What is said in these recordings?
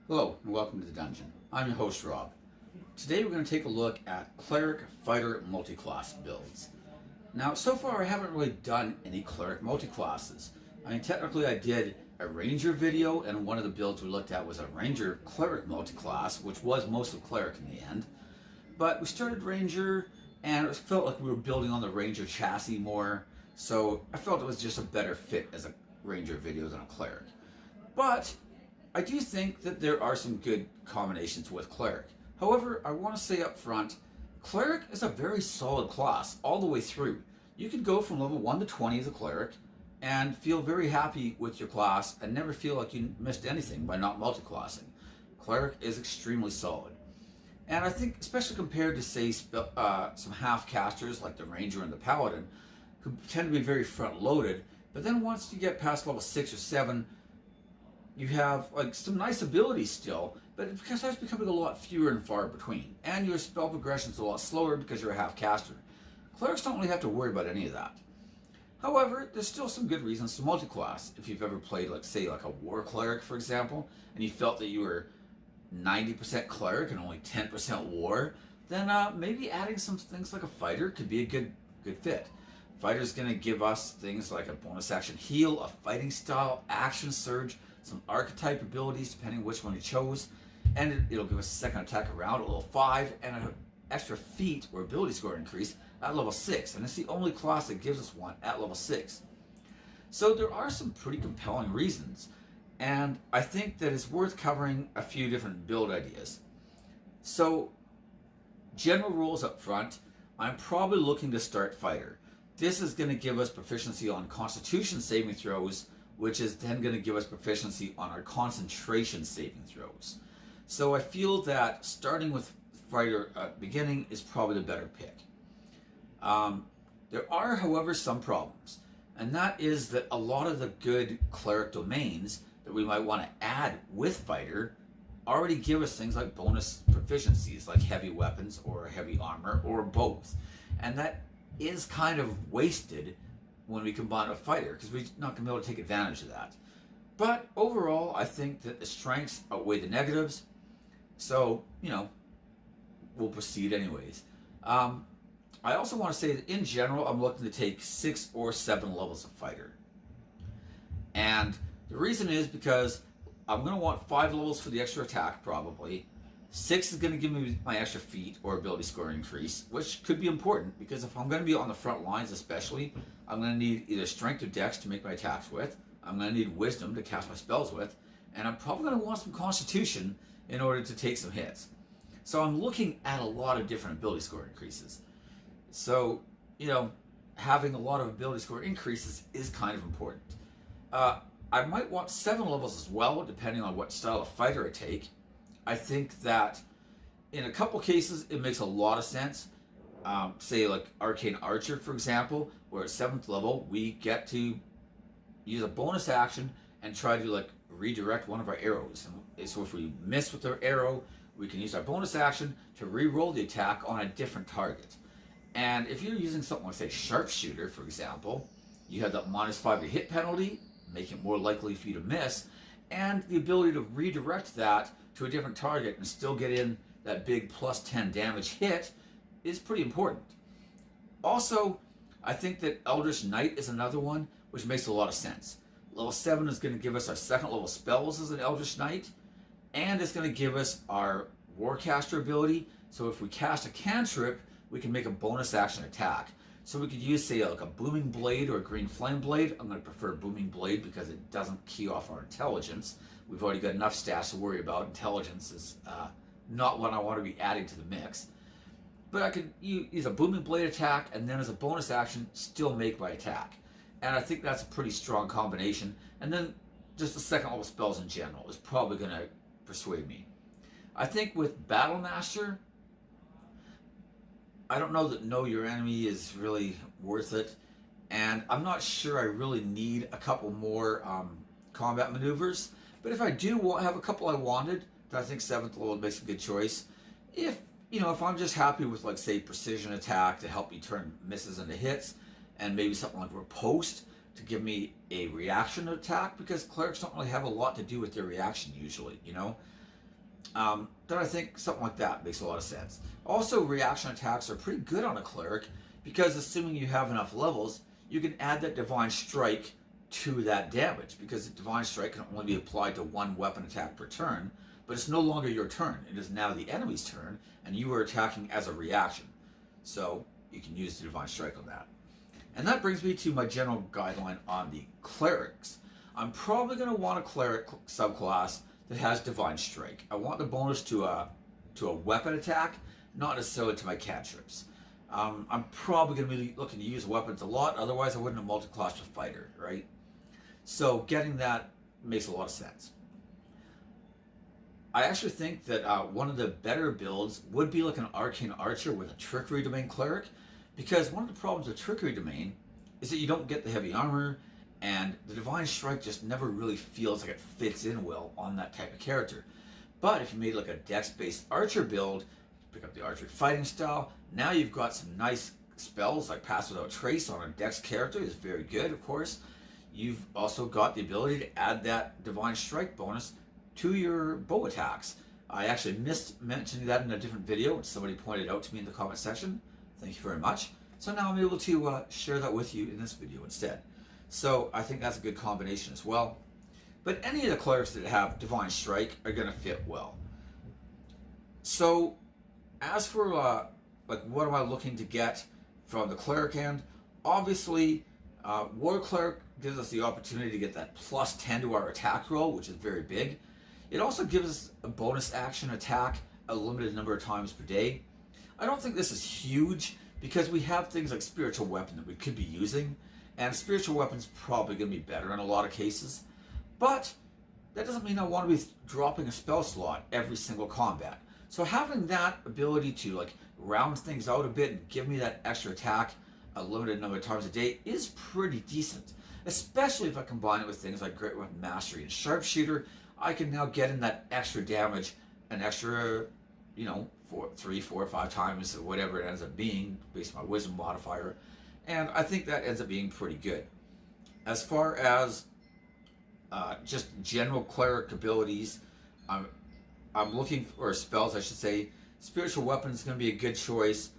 Hello and welcome to the dungeon. I'm your host Rob. Today we're going to take a look at Cleric Fighter multiclass builds. Now so far I haven't really done any Cleric multiclasses. I mean technically I did a Ranger video, and one of the builds we looked at was a Ranger Cleric multiclass, which was mostly Cleric in the end. But we started Ranger and it felt like we were building on the Ranger chassis more, so I felt it was just a better fit as a Ranger video than a Cleric. But I do think that there are some good combinations with Cleric. However, I want to say up front, Cleric is a very solid class all the way through. You could go from level 1 to 20 as a Cleric and feel very happy with your class and never feel like you missed anything by not multiclassing. Cleric is extremely solid. And I think, especially compared to, say, some half-casters like the Ranger and the Paladin, who tend to be very front-loaded, but then once you get past level 6 or 7, you have like some nice abilities still, but it starts becoming a lot fewer and far between. And your spell progression is a lot slower because you're a half-caster. Clerics don't really have to worry about any of that. However, there's still some good reasons to multiclass. If you've ever played, like, say, like a War Cleric, for example, and you felt that you were 90% Cleric and only 10% War, then maybe adding some things like a Fighter could be a good fit. Fighter's going to give us things like a bonus action heal, a fighting style, action surge, some archetype abilities depending which one you chose, and it'll give us a second attack around at level 5 and an extra feat or ability score increase at level 6, and it's the only class that gives us one at level 6. So there are some pretty compelling reasons, and I think that it's worth covering a few different build ideas. So, general rules up front, I'm probably looking to start Fighter. This is going to give us proficiency on Constitution saving throws, which is then going to give us proficiency on our concentration saving throws. So I feel that starting with Fighter at the beginning is probably the better pick. There are, however, some problems, and that is that a lot of the good Cleric domains that we might want to add with Fighter already give us things like bonus proficiencies, like heavy weapons or heavy armor, or both. And that is kind of wasted when we combine a Fighter, because we're not going to be able to take advantage of that. But overall, I think that the strengths outweigh the negatives, so, we'll proceed anyways. I also want to say that in general, I'm looking to take 6 or 7 levels of Fighter. And the reason is because I'm going to want 5 levels for the extra attack, probably. 6 is going to give me my extra feat or ability score increase, which could be important, because if I'm going to be on the front lines especially, I'm going to need either strength or dex to make my attacks with, I'm going to need wisdom to cast my spells with, and I'm probably going to want some constitution in order to take some hits. So I'm looking at a lot of different ability score increases. So, having a lot of ability score increases is kind of important. I might want 7 levels as well, depending on what style of Fighter I take. I think that in a couple cases it makes a lot of sense. Say like Arcane Archer, for example, where at 7th level we get to use a bonus action and try to redirect one of our arrows. And so if we miss with our arrow, we can use our bonus action to re-roll the attack on a different target. And if you're using something like, say, Sharpshooter, for example, you have that -5 to hit penalty, making it more likely for you to miss, and the ability to redirect that to a different target and still get in that big +10 damage hit is pretty important. Also, I think that Eldritch Knight is another one, which makes a lot of sense. Level 7 is going to give us our 2nd level spells as an Eldritch Knight, and it's going to give us our Warcaster ability, so if we cast a cantrip, we can make a bonus action attack. So we could use, say, like a Booming Blade or a Green Flame Blade. I'm going to prefer Booming Blade because it doesn't key off our intelligence. We've already got enough stats to worry about. Intelligence is not what I want to be adding to the mix. But I could use a Booming Blade attack and then as a bonus action, still make my attack. And I think that's a pretty strong combination. And then just the 2nd level spells in general is probably going to persuade me. I think with Battle Master, I don't know that Know Your Enemy is really worth it, and I'm not sure I really need a couple more combat maneuvers, but if I do have a couple I wanted, then I think 7th level makes a good choice. If I'm just happy with, like, say, Precision Attack to help me turn misses into hits, and maybe something like Riposte to give me a reaction attack, because Clerics don't really have a lot to do with their reaction usually, then I think something like that makes a lot of sense. Also, reaction attacks are pretty good on a cleric because assuming you have enough levels, you can add that divine strike to that damage because the divine strike can only be applied to one weapon attack per turn, but it's no longer your turn. It is now the enemy's turn, and you are attacking as a reaction. So you can use the divine strike on that. And that brings me to my general guideline on the clerics. I'm probably going to want a cleric subclass that has divine strike. I want the bonus to a weapon attack, not necessarily to my cantrips. I'm probably going to be looking to use weapons a lot, otherwise I wouldn't have multiclassed with fighter, right? So getting that makes a lot of sense. I actually think that one of the better builds would be like an arcane archer with a trickery domain cleric, because one of the problems with trickery domain is that you don't get the heavy armor, and the divine strike just never really feels like it fits in well on that type of character. But if you made like a dex-based archer build, pick up the archery fighting style, now you've got some nice spells like Pass Without Trace on a dex character is very good, of course. You've also got the ability to add that divine strike bonus to your bow attacks. I actually missed mentioning that in a different video, which somebody pointed out to me in the comment section. Thank you very much. So now I'm able to share that with you in this video instead. So I think that's a good combination as well. But any of the clerics that have divine strike are going to fit well. So as for like what am I looking to get from the cleric end, obviously War Cleric gives us the opportunity to get that plus 10 to our attack roll, which is very big. It also gives us a bonus action attack a limited number of times per day. I don't think this is huge because we have things like spiritual weapon that we could be using, and spiritual weapon's probably going to be better in a lot of cases. But that doesn't mean I want to be dropping a spell slot every single combat. So having that ability to like round things out a bit and give me that extra attack a limited number of times a day is pretty decent. Especially if I combine it with things like Great Weapon Mastery and Sharpshooter, I can now get in that extra damage, an extra, 3, 4, 5 times, or whatever it ends up being, based on my wisdom modifier. And I think that ends up being pretty good. As far as just general cleric abilities, I'm looking for spells, I should say. Spiritual Weapon is going to be a good choice.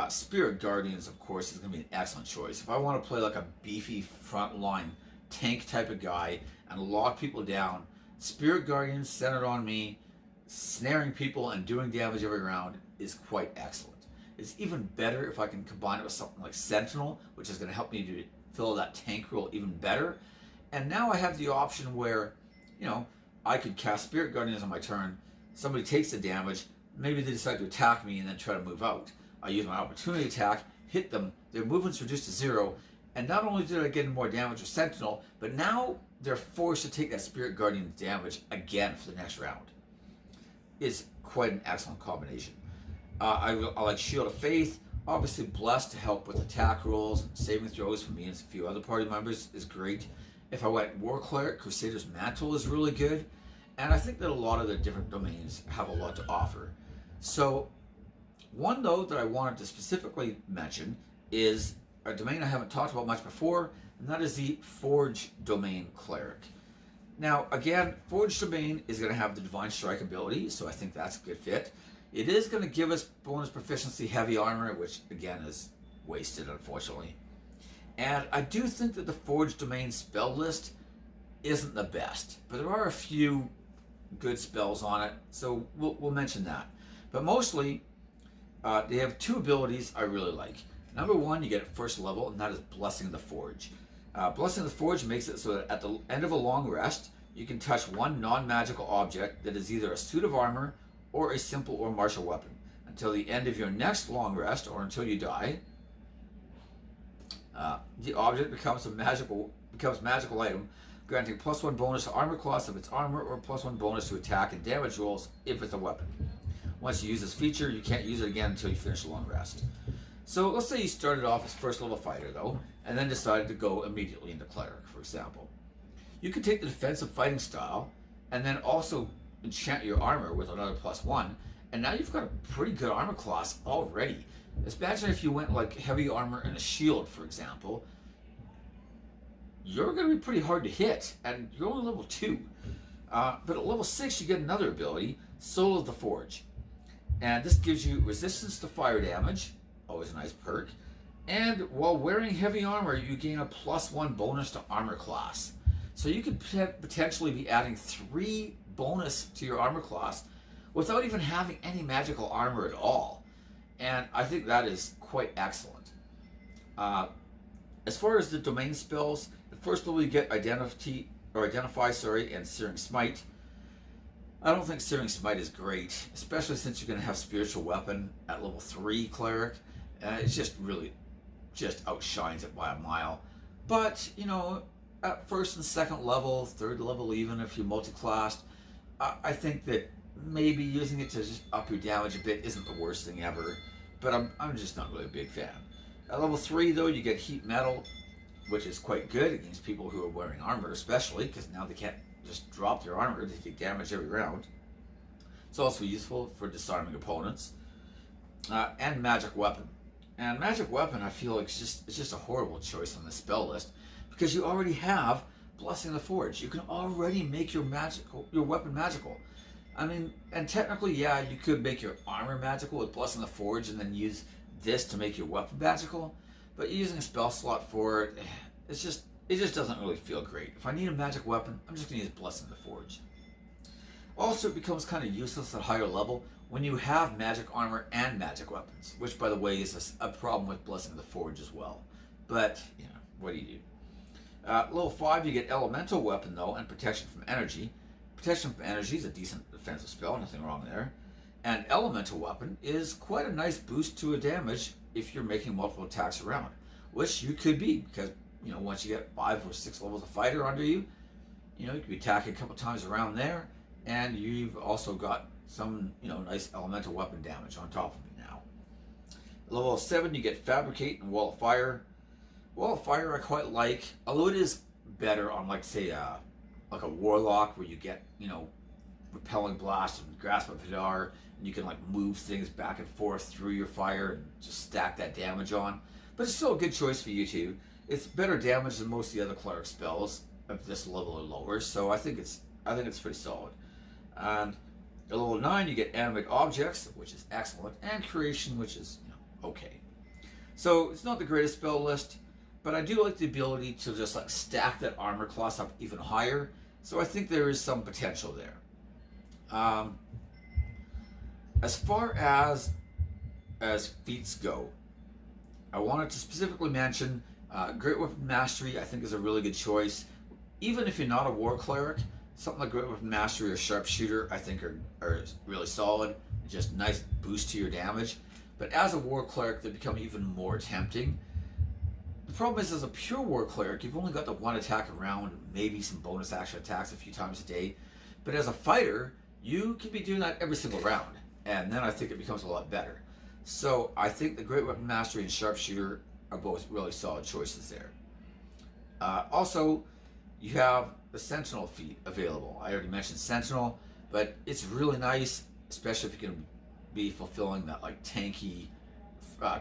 Spirit Guardians, of course, is going to be an excellent choice. If I want to play like a beefy frontline tank type of guy and lock people down, Spirit Guardians centered on me, snaring people and doing damage every round is quite excellent. It's even better if I can combine it with something like Sentinel, which is going to help me to fill that tank role even better. And now I have the option where, I could cast Spirit Guardians on my turn, somebody takes the damage, maybe they decide to attack me and then try to move out. I use my opportunity attack, hit them, their movement's reduced to 0, and not only did I get more damage with Sentinel, but now they're forced to take that Spirit Guardian damage again for the next round. It's quite an excellent combination. I like Shield of Faith, obviously Blessed to help with attack rolls and saving throws for me and a few other party members is great. If I went War Cleric, Crusader's Mantle is really good, and I think that a lot of the different domains have a lot to offer. So one, though, that I wanted to specifically mention is a domain I haven't talked about much before, and that is the Forge Domain Cleric. Now, again, Forge Domain is going to have the Divine Strike ability, so I think that's a good fit. It is going to give us bonus proficiency heavy armor, which, again, is wasted, unfortunately. And I do think that the Forge Domain spell list isn't the best, but there are a few good spells on it, so we'll mention that. But mostly, they have 2 abilities I really like. Number 1, you get at first level, and that is Blessing of the Forge. Blessing of the Forge makes it so that at the end of a long rest, you can touch one non-magical object that is either a suit of armor or a simple or martial weapon until the end of your next long rest or until you die. The object becomes magical item, granting +1 bonus to armor class if it's armor or +1 bonus to attack and damage rolls if it's a weapon. Once you use this feature, you can't use it again until you finish a long rest. So let's say you started off as first level fighter though, and then decided to go immediately into cleric, for example. You could take the defensive fighting style and then also enchant your armor with another +1, and now you've got a pretty good armor class already. Imagine if you went like heavy armor and a shield, for example. You're going to be pretty hard to hit, and you're only level 2. But at level 6, you get another ability, Soul of the Forge. And this gives you resistance to fire damage, always a nice perk. And while wearing heavy armor, you gain a +1 bonus to armor class. So you could potentially be adding 3 bonus to your armor class without even having any magical armor at all. And I think that is quite excellent. As far as the domain spells, the first level you get Identify, and Searing Smite. I don't think Searing Smite is great, especially since you're going to have Spiritual Weapon at level 3 Cleric. It just outshines it by a mile. But, you know, at first and second level, third level even, if you're multiclassed, I think that maybe using it to just up your damage a bit isn't the worst thing ever. But I'm just not really a big fan. At level 3, though, you get Heat Metal, which is quite good against people who are wearing armor, especially, because now they can't just drop their armor, they take damage every round. It's also useful for disarming opponents. And Magic Weapon. And Magic Weapon, I feel like it's just a horrible choice on the spell list, because you already have Blessing the Forge. You can already make your weapon magical. I mean, and technically, yeah, you could make your armor magical with Blessing the Forge and then use this to make your weapon magical, but using a spell slot for it, it just doesn't really feel great. If I need a magic weapon, I'm just going to use Blessing the Forge. Also, it becomes kind of useless at higher level when you have magic armor and magic weapons, which, by the way, is a problem with Blessing the Forge as well. But, you know, what do you do? Level 5, you get Elemental Weapon, though, and Protection from Energy. Protection from Energy is a decent defensive spell, nothing wrong there. And Elemental Weapon is quite a nice boost to a damage if you're making multiple attacks around, which you could be, because, you know, once you get 5 or 6 levels of fighter under you, you know, you could be attacking a couple times around there, and you've also got some, you know, nice elemental weapon damage on top of it now. Level 7, you get Fabricate and Wall of Fire. Wall of Fire I quite like, although it is better on, like, say, like a Warlock, where you get, you know, Repelling Blast and Grasp of Hadar, and you can, like, move things back and forth through your fire and just stack that damage on. But it's still a good choice for you too. It's better damage than most of the other Cleric spells of this level or lower, so I think it's pretty solid. And at level 9, you get Animate Objects, which is excellent, and Creation, which is, you know, okay. So it's not the greatest spell list, but I do like the ability to just, like, stack that armor class up even higher. So I think there is some potential there. As far as feats go, I wanted to specifically mention Great Weapon Mastery. I think is a really good choice. Even if you're not a War Cleric, something like Great Weapon Mastery or Sharpshooter, I think are really solid. Just nice boost to your damage. But as a War Cleric, they become even more tempting. The problem is, as a pure War Cleric, you've only got the one attack around, maybe some bonus action attacks a few times a day. But as a fighter, you can be doing that every single round, and then I think it becomes a lot better. So I think the Great Weapon Mastery and Sharpshooter are both really solid choices there. Also, you have the Sentinel feat available. I already mentioned Sentinel, but it's really nice, especially if you can be fulfilling that, like, tanky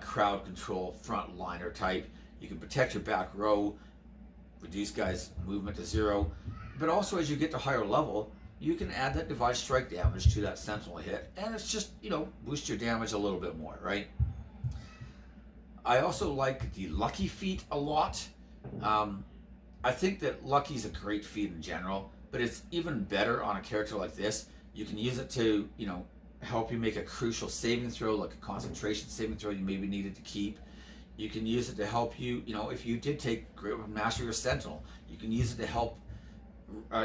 crowd control frontliner type. You can protect your back row, reduce guys' movement to 0, but also as you get to higher level, you can add that Divine Strike damage to that Sentinel hit, and it's just, you know, boost your damage a little bit more, right? I also like the Lucky feat a lot. I think that Lucky's a great feat in general, but it's even better on a character like this. You can use it to, you know, help you make a crucial saving throw, like a concentration saving throw you maybe needed to keep. You can use it to help you, you know, if you did take Great Weapon Mastery or Sentinel, you can use it to help,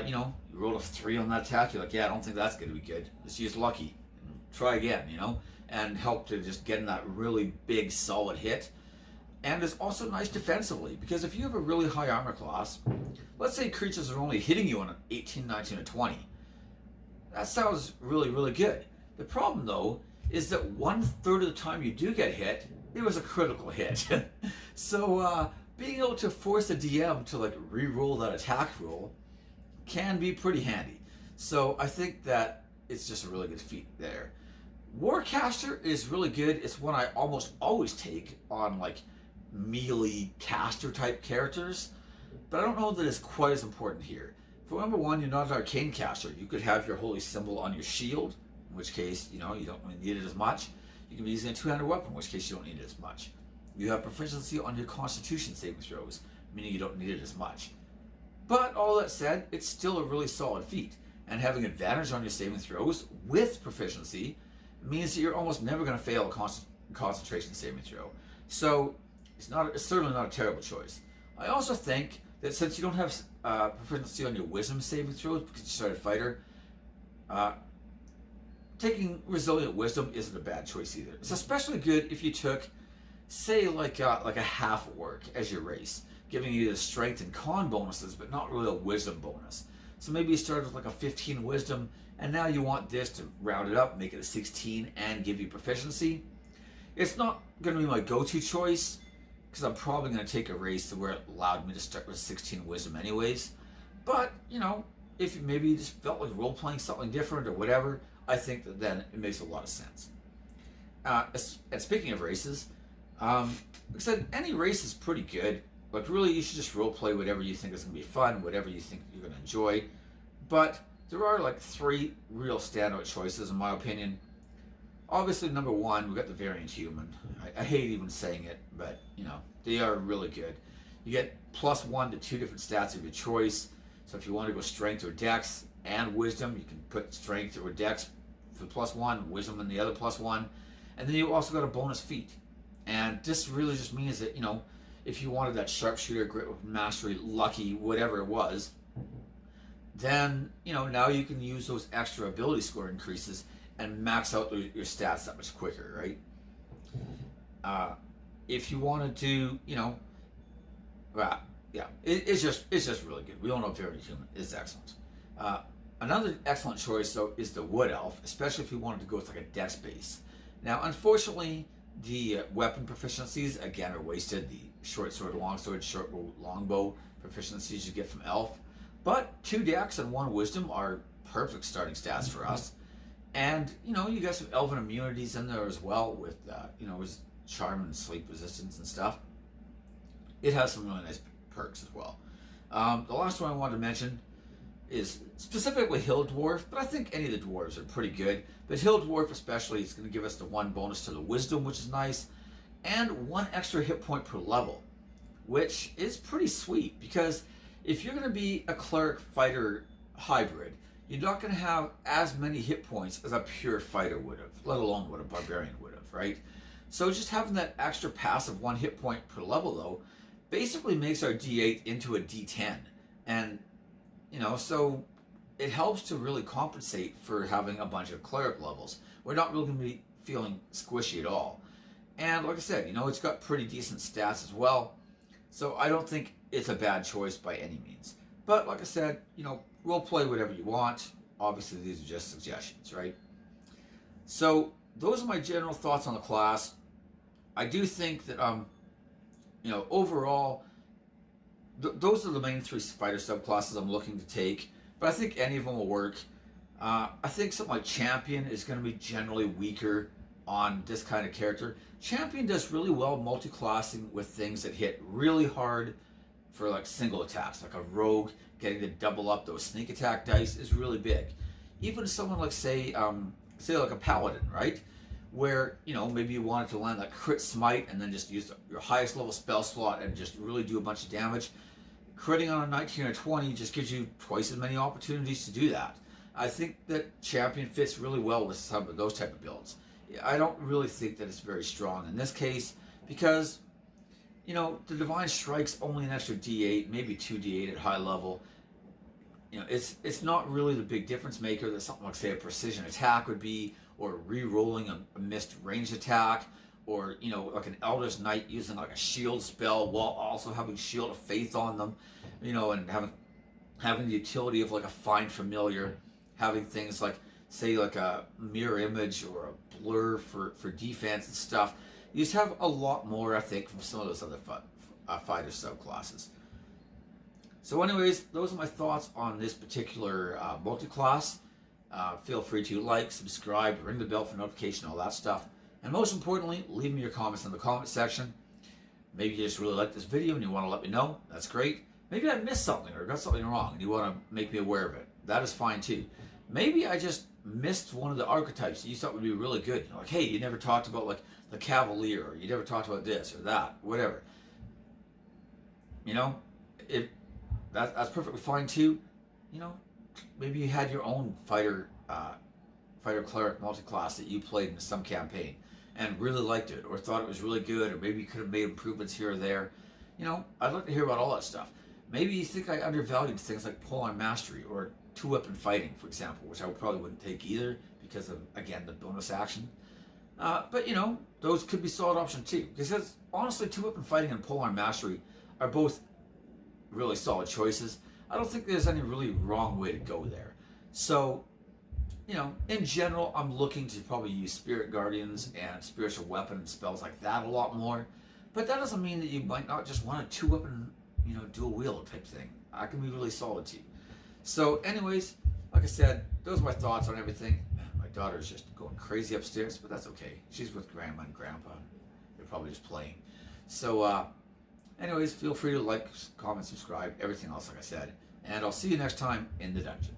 you know, you rolled a 3 on that attack, you're like, yeah, I don't think that's going to be good. Let's use Lucky. Try again, you know, and help to just get in that really big, solid hit. And it's also nice defensively, because if you have a really high armor class, let's say creatures are only hitting you on an 18, 19, or 20. That sounds really, really good. The problem, though, is that 1/3 of the time you do get hit, it was a critical hit. So being able to force a DM to, like, re-roll that attack roll can be pretty handy. So I think that it's just a really good feat there. Warcaster is really good. It's one I almost always take on, like, melee caster type characters, but I don't know that it's quite as important here. For number 1, you're not an arcane caster. You could have your holy symbol on your shield, in which case, you don't really need it as much. You can be using a two-handed weapon, in which case you don't need it as much. You have proficiency on your constitution saving throws, meaning you don't need it as much. But all that said, it's still a really solid feat, and having advantage on your saving throws with proficiency means that you're almost never going to fail a concentration saving throw. So it's certainly not a terrible choice. I also think that since you don't have proficiency on your wisdom saving throws because you started fighter, taking resilient wisdom isn't a bad choice either. It's especially good if you took, say, like a half orc as your race, giving you the strength and con bonuses, but not really a wisdom bonus. So maybe you started with like a 15 wisdom, and now you want this to round it up, make it a 16, and give you proficiency. It's not going to be my go-to choice, because I'm probably going to take a race where it allowed me to start with 16 wisdom anyways. But, if maybe you just felt like role-playing something different or whatever, I think that then it makes a lot of sense. And speaking of races, like I said, any race is pretty good. Like, really, you should just role-play whatever you think is going to be fun, whatever you think you're going to enjoy. But there are, like, 3 real standout choices, in my opinion. Obviously, number 1, we got the variant human. I hate even saying it, but, they are really good. You get +1 to 2 different stats of your choice. So if you want to go strength or dex and wisdom, you can put strength or dex for +1, wisdom and the other +1. And then you also got a bonus feat. And this really just means that, if you wanted that sharpshooter, grit with mastery, lucky, whatever it was, then, now you can use those extra ability score increases and max out your stats that much quicker, right? If you wanted to, it's just really good. We all know Variant Human is excellent. Another excellent choice, though, is the Wood Elf, especially if you wanted to go with like a dex base. Now, unfortunately, the weapon proficiencies, again, are wasted. The short sword, long sword, short bow, long bow proficiencies you get from Elf. But 2 dex and 1 wisdom are perfect starting stats for us. And, you got some elven immunities in there as well with, with charm and sleep resistance and stuff. It has some really nice perks as well. The last one I wanted to mention is specifically Hill Dwarf, but I think any of the dwarves are pretty good. But Hill Dwarf especially is going to give us the 1 bonus to the wisdom, which is nice, and 1 extra hit point per level, which is pretty sweet, because if you're going to be a Cleric Fighter hybrid, you're not going to have as many hit points as a pure fighter would have, let alone what a barbarian would have, right? So just having that extra passive 1 hit point per level, though, basically makes our D8 into a D10. And, so it helps to really compensate for having a bunch of cleric levels. We're not really going to be feeling squishy at all. And like I said, it's got pretty decent stats as well. So I don't think it's a bad choice by any means. But like I said, role play whatever you want. Obviously, these are just suggestions, right? So those are my general thoughts on the class. I do think that, overall, those are the main 3 fighter subclasses I'm looking to take. But I think any of them will work. I think something like Champion is going to be generally weaker on this kind of character. Champion does really well multi-classing with things that hit really hard for like single attacks, like a rogue getting to double up those sneak attack dice is really big. Even someone like say like a paladin, right? Where maybe you wanted to land that crit smite and then just use your highest level spell slot and just really do a bunch of damage. Critting on a 19 or 20 just gives you twice as many opportunities to do that. I think that Champion fits really well with some of those type of builds. I don't really think that it's very strong in this case because, the Divine Strike's only an extra D8, maybe 2 D8 at high level. It's not really the big difference maker that something like, say, a precision attack would be, or re-rolling a missed range attack, or, like an Elder's Knight using like a shield spell while also having Shield of Faith on them, and having the utility of like a Find Familiar, having things like, say, like a Mirror Image or a Blur for defense and stuff. You just have a lot more, I think, from some of those other fighter subclasses. So anyways, those are my thoughts on this particular multi-class. Feel free to like, subscribe, ring the bell for notification, all that stuff. And most importantly, leave me your comments in the comment section. Maybe you just really like this video and you want to let me know. That's great. Maybe I missed something or got something wrong and you want to make me aware of it. That is fine too. Maybe I just missed one of the archetypes that you thought would be really good. Like, hey, you never talked about like the Cavalier, or you never talked about this or that, whatever. You know, if that's perfectly fine too. You know, maybe you had your own fighter cleric multiclass that you played in some campaign and really liked it, or thought it was really good, or maybe you could have made improvements here or there. You know, I'd like to hear about all that stuff. Maybe you think I undervalued things like pole-arm mastery or two-weapon fighting, for example, which I probably wouldn't take either because of, again, the bonus action. But you know, those could be solid options too. Because honestly, two-weapon fighting and pole-arm mastery are both really solid choices. I don't think there's any really wrong way to go there. So, you know, in general, I'm looking to probably use Spirit Guardians and Spiritual Weapon and spells like that a lot more. But that doesn't mean that you might not just want a two-weapon, you know, dual wield type thing. I can be really solid too. So, anyways, like I said, those are my thoughts on everything. Man, my daughter's just going crazy upstairs, but that's okay. She's with Grandma and Grandpa. They're probably just playing. So, anyways, feel free to like, comment, subscribe, everything else, like I said. And I'll see you next time in the dungeon.